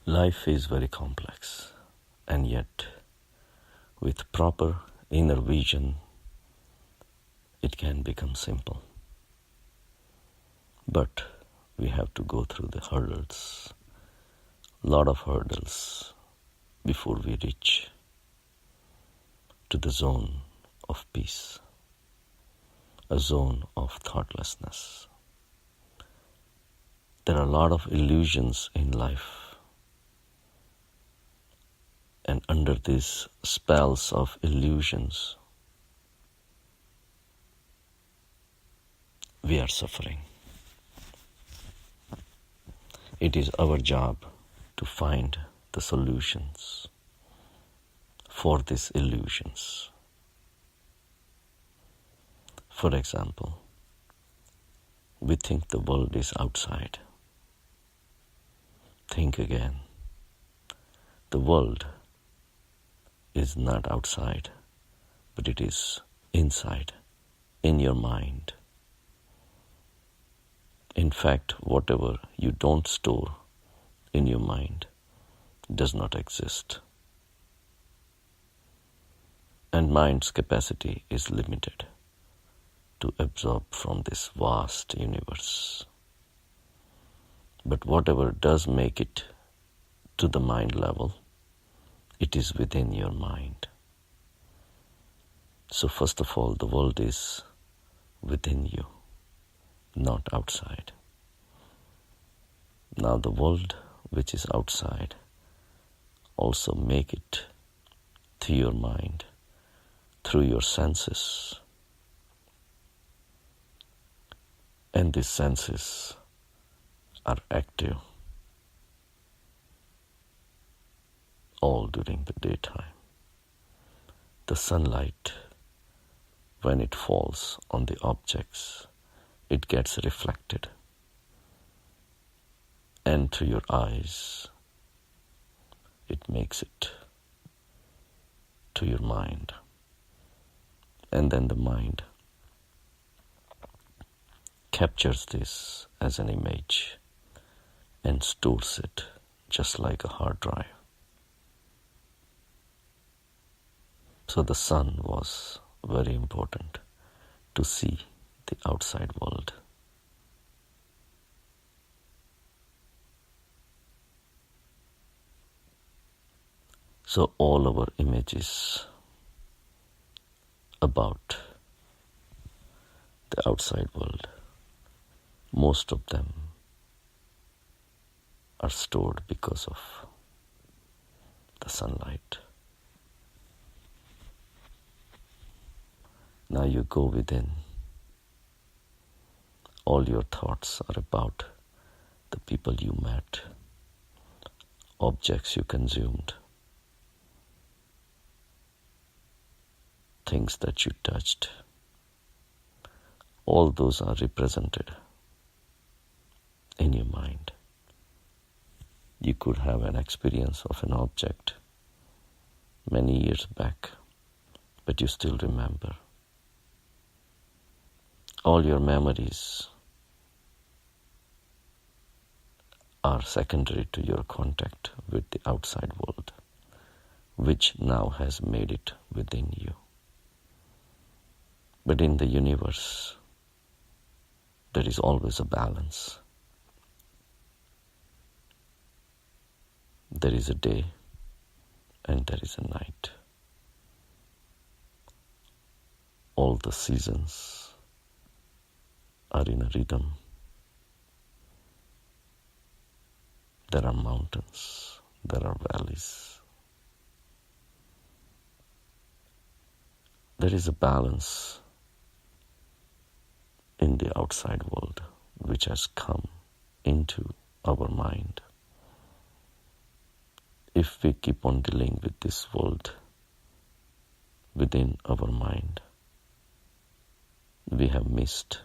Life is very complex, and yet, with proper inner vision, it can become simple. But we have to go through the hurdles, lot of hurdles, before we reach to the zone of peace, a zone of thoughtlessness. There are a lot of illusions in life, and under these spells of illusions, we are suffering. It is our job to find the solutions for these illusions. For example, we think the world is outside. Think again. The world is not outside, but it is inside, in your mind. In fact, whatever you don't store in your mind does not exist. And mind's capacity is limited to absorb from this vast universe. But whatever does make it to the mind level, it is within your mind. So first of all, the world is within you, not outside. Now the world which is outside, also make it to your mind, through your senses. And these senses are active all during the daytime. The sunlight, when it falls on the objects, it gets reflected. And to your eyes, it makes it to your mind. And then the mind captures this as an image and stores it just like a hard drive. So the sun was very important to see the outside world. So all our images about the outside world, most of them are stored because of the sunlight. Now you go within. All your thoughts are about the people you met, objects you consumed, things that you touched. All those are represented in your mind. You could have an experience of an object many years back, but you still remember. All your memories are secondary to your contact with the outside world, which now has made it within you. But in the universe, there is always a balance. There is a day and there is a night. All the seasons are in a rhythm. There are mountains, there are valleys. There is a balance in the outside world which has come into our mind. If we keep on dealing with this world within our mind, we have missed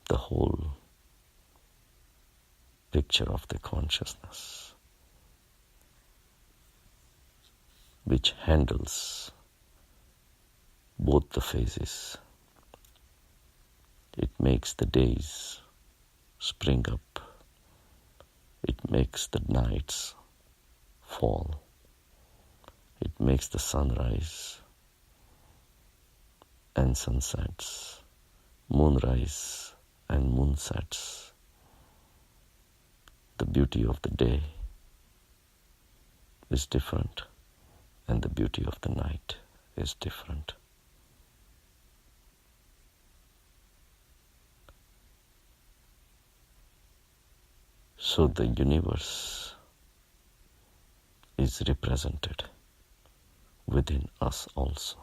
the whole picture of the consciousness, which handles both the phases. It makes the days spring up. It makes the nights fall. It makes the sunrise and sunsets, moonrise and moonsets. The beauty of the day is different, and the beauty of the night is different. So the universe is represented within us also.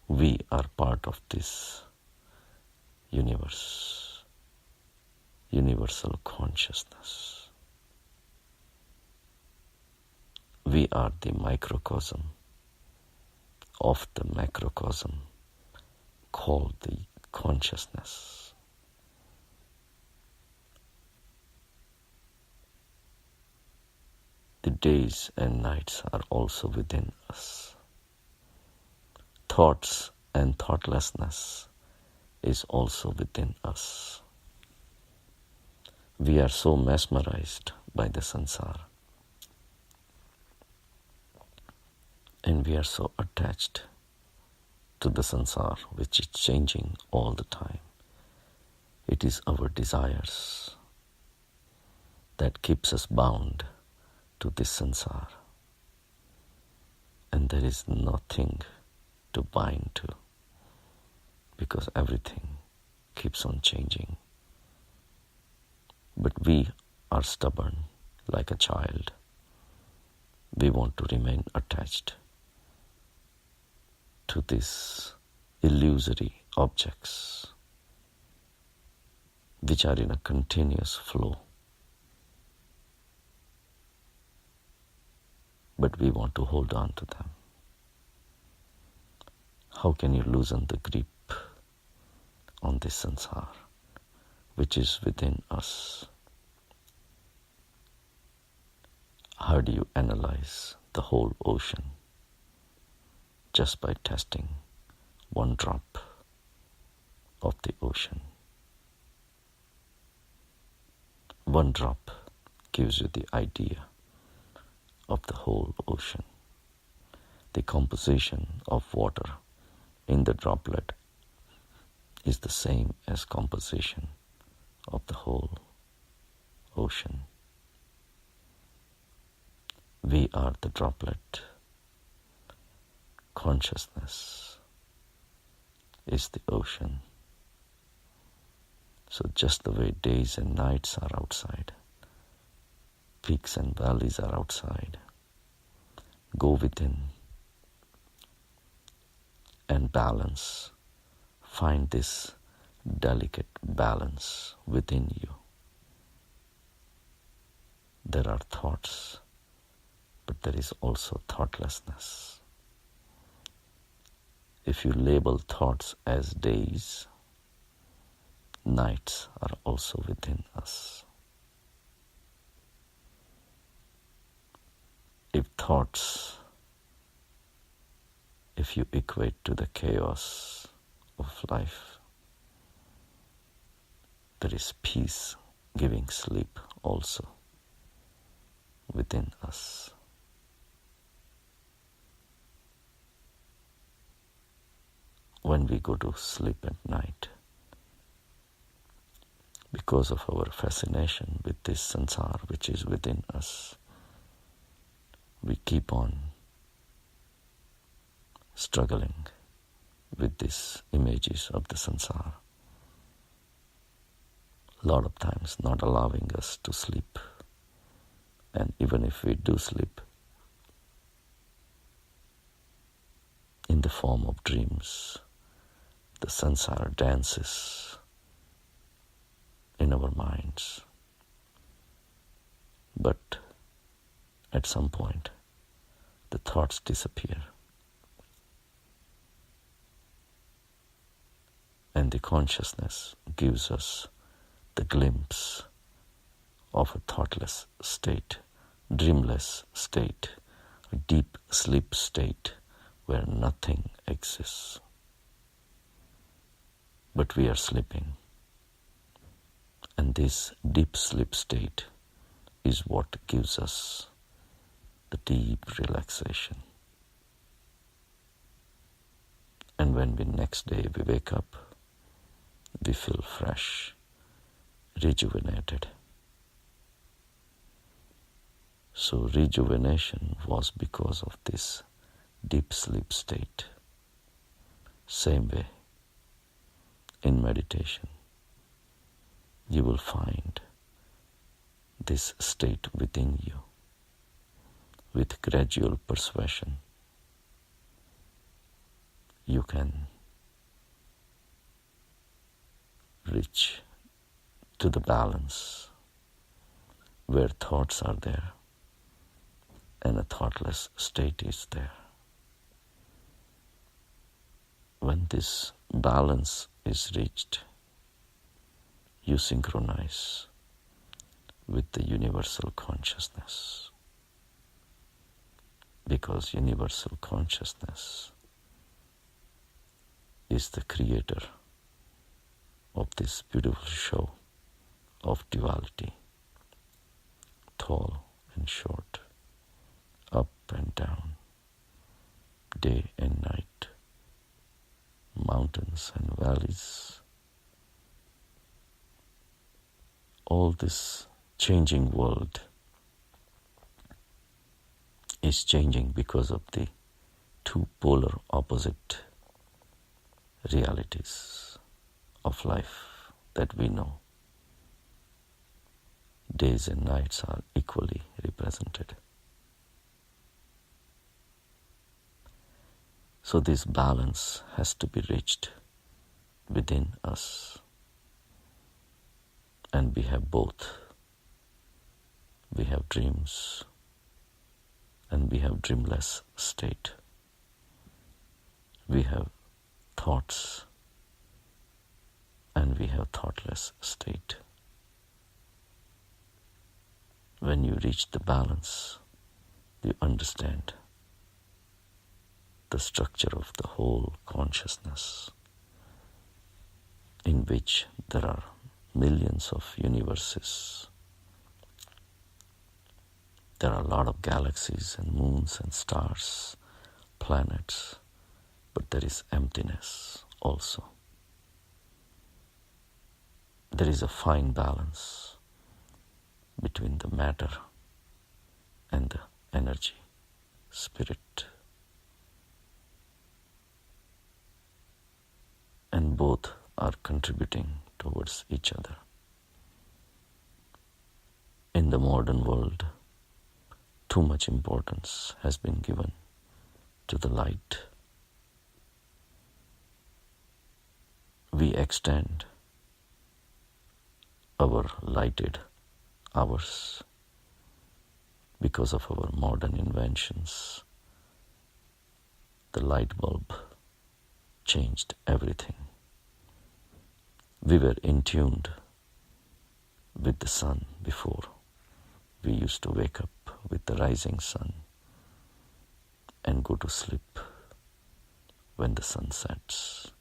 We are part of this universe, universal consciousness. We are the microcosm of the macrocosm called the consciousness. The days and nights are also within us. Thoughts and thoughtlessness is also within us. We are so mesmerized by the sansar, and we are so attached to the sansar, which is changing all the time. It is our desires that keeps us bound to this sansar, and there is nothing to bind to, because everything keeps on changing. But we are stubborn like a child. We want to remain attached to these illusory objects which are in a continuous flow. But we want to hold on to them. How can you loosen the grip on this sansar, which is within us? How do you analyze the whole ocean? Just by testing one drop of the ocean. One drop gives you the idea of the whole ocean. The composition of water in the droplet is the same as composition of the whole ocean. We are the droplet. Consciousness is the ocean. So just the way days and nights are outside, peaks and valleys are outside, go within and balance. Find this delicate balance within you. There are thoughts, but there is also thoughtlessness. If you label thoughts as days, nights are also within us. If you equate to the chaos of life, there is peace-giving sleep also within us. When we go to sleep at night, because of our fascination with this sansar which is within us, we keep on struggling with these images of the sansar. A lot of times not allowing us to sleep. And even if we do sleep, in the form of dreams, the sansar dances in our minds. But at some point, the thoughts disappear. And the consciousness gives us the glimpse of a thoughtless state, dreamless state, a deep sleep state where nothing exists. But we are sleeping. And this deep sleep state is what gives us the deep relaxation. And when next day we wake up, we feel fresh, rejuvenated. So rejuvenation was because of this deep sleep state. Same way, in meditation, you will find this state within you with gradual persuasion. You can reach to the balance where thoughts are there and a thoughtless state is there. When this balance is reached, you synchronize with the universal consciousness, because universal consciousness is the creator of this beautiful show of duality, tall and short, up and down, day and night, mountains and valleys. All this changing world is changing because of the two polar opposite realities of life that we know. Days and nights are equally represented. So this balance has to be reached within us. And we have both. We have dreams and we have dreamless state. We have thoughts and we have thoughtless state. When you reach the balance, you understand the structure of the whole consciousness, in which there are millions of universes. There are a lot of galaxies and moons and stars, planets, but there is emptiness also. There is a fine balance between the matter and the energy, spirit. And both are contributing towards each other. In the modern world, too much importance has been given to the light. We extend our lighted hours because of our modern inventions. The light bulb changed everything. We were in tuned with the sun before. We used to wake up with the rising sun and go to sleep when the sun sets.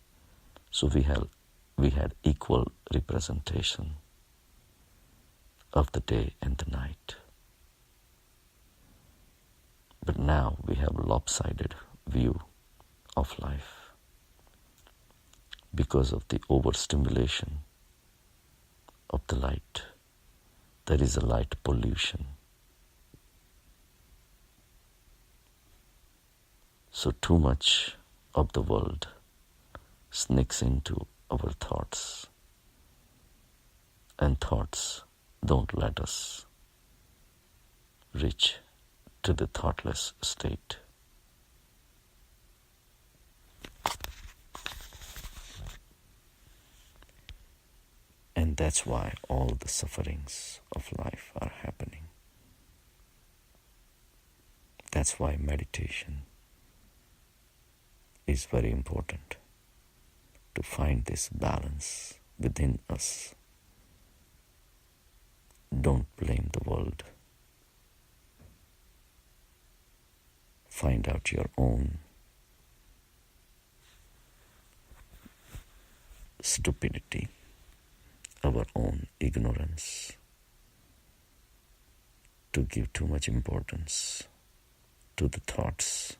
So we had equal representation of the day and the night. But now we have a lopsided view of life because of the overstimulation of the light. There is a light pollution. So too much of the world sneaks into our thoughts, and thoughts don't let us reach to the thoughtless state. And that's why all the sufferings of life are happening. That's why meditation is very important, to find this balance within us. Don't blame the world. Find out your own stupidity our own ignorance to give too much importance to the thoughts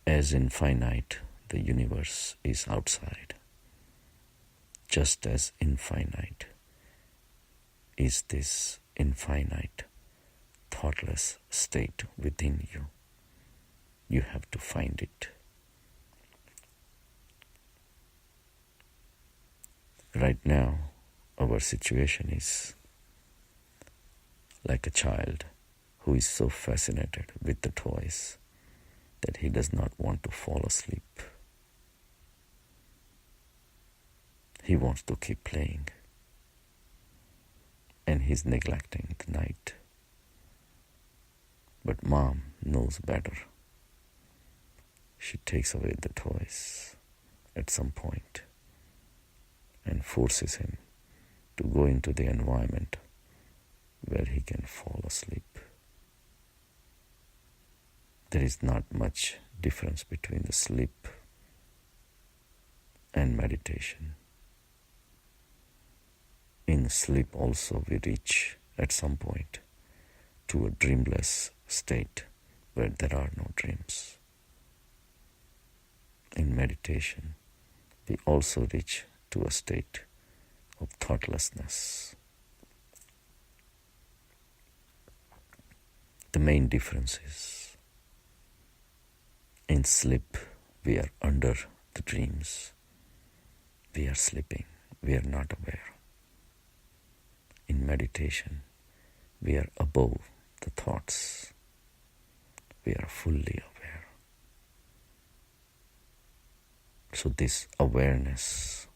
as infinite. The universe is outside, just as infinite is this infinite, thoughtless state within you. You have to find it. Right now, our situation is like a child who is so fascinated with the toys that he does not want to fall asleep. He wants to keep playing, and he's neglecting the night. But mom knows better. She takes away the toys at some point and forces him to go into the environment where he can fall asleep. There is not much difference between the sleep and meditation. In sleep also we reach at some point to a dreamless state where there are no dreams. In meditation, we also reach to a state of thoughtlessness. The main difference is, in sleep, we are under the dreams. We are sleeping. We are not aware. In meditation, we are above the thoughts. We are fully aware. So this awareness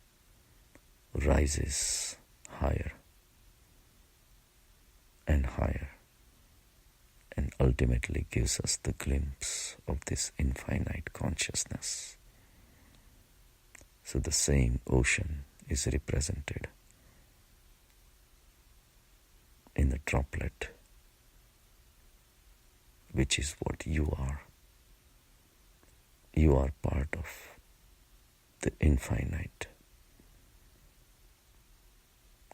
rises higher and higher, and ultimately gives us the glimpse of this infinite consciousness. So the same ocean is represented in the droplet, which is what you are. You are part of the infinite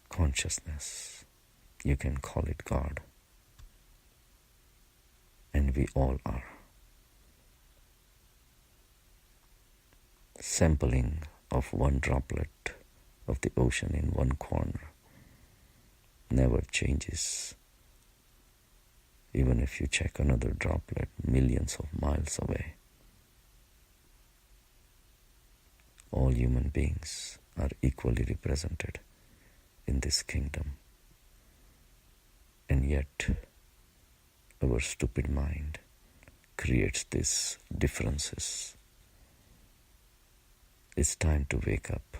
consciousness. You can call it God. And we all are. Sampling of one droplet of the ocean in one corner never changes. Even if you check another droplet millions of miles away. All human beings are equally represented in this kingdom. And yet, our stupid mind creates these differences. It's time to wake up,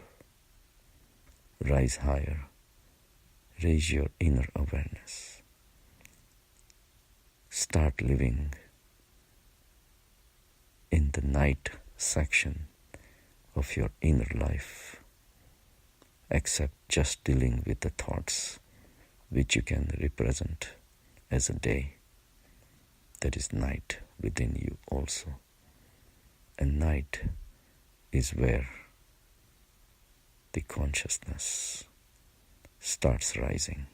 rise higher, raise your inner awareness. Start living in the night section of your inner life, except just dealing with the thoughts which you can represent as a day. That is night within you also. And night is where the consciousness starts rising.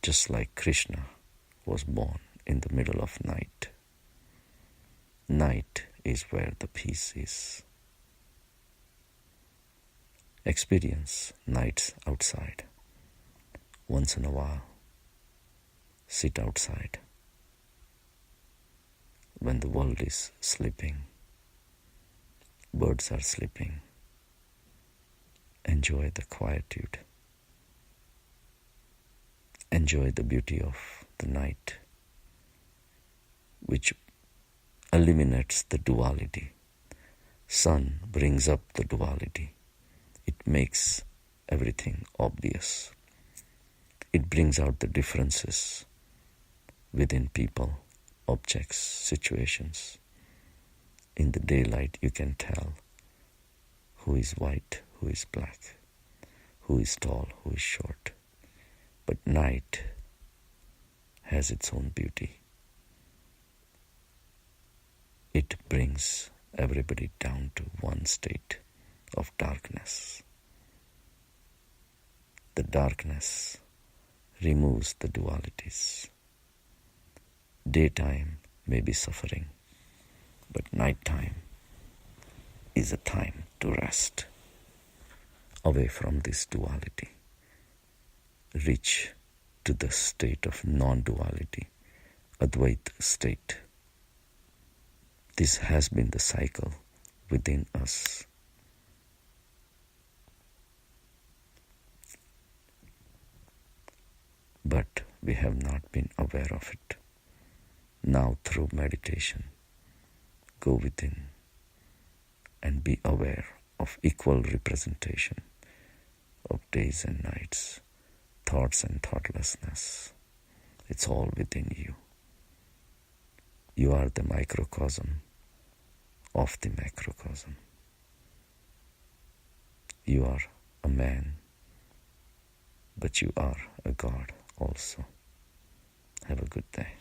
Just like Krishna was born in the middle of night. Night is where the peace is. Experience nights outside. Once in a while, sit outside. When the world is sleeping, birds are sleeping. Enjoy the quietude. Enjoy the beauty of the night, which eliminates the duality. Sun brings up the duality. It makes everything obvious. It brings out the differences within people, objects, situations. In the daylight, you can tell who is white, who is black, who is tall, who is short. But night has its own beauty. It brings everybody down to one state, of darkness. The darkness removes the dualities. Daytime may be suffering, but nighttime is a time to rest away from this duality, reach to the state of non-duality, Advaita state. This has been the cycle within us. But we have not been aware of it. Now through meditation, go within and be aware of equal representation of days and nights, thoughts and thoughtlessness. It's all within you. You are the microcosm of the macrocosm. You are a man, but you are a God also. Have a good day.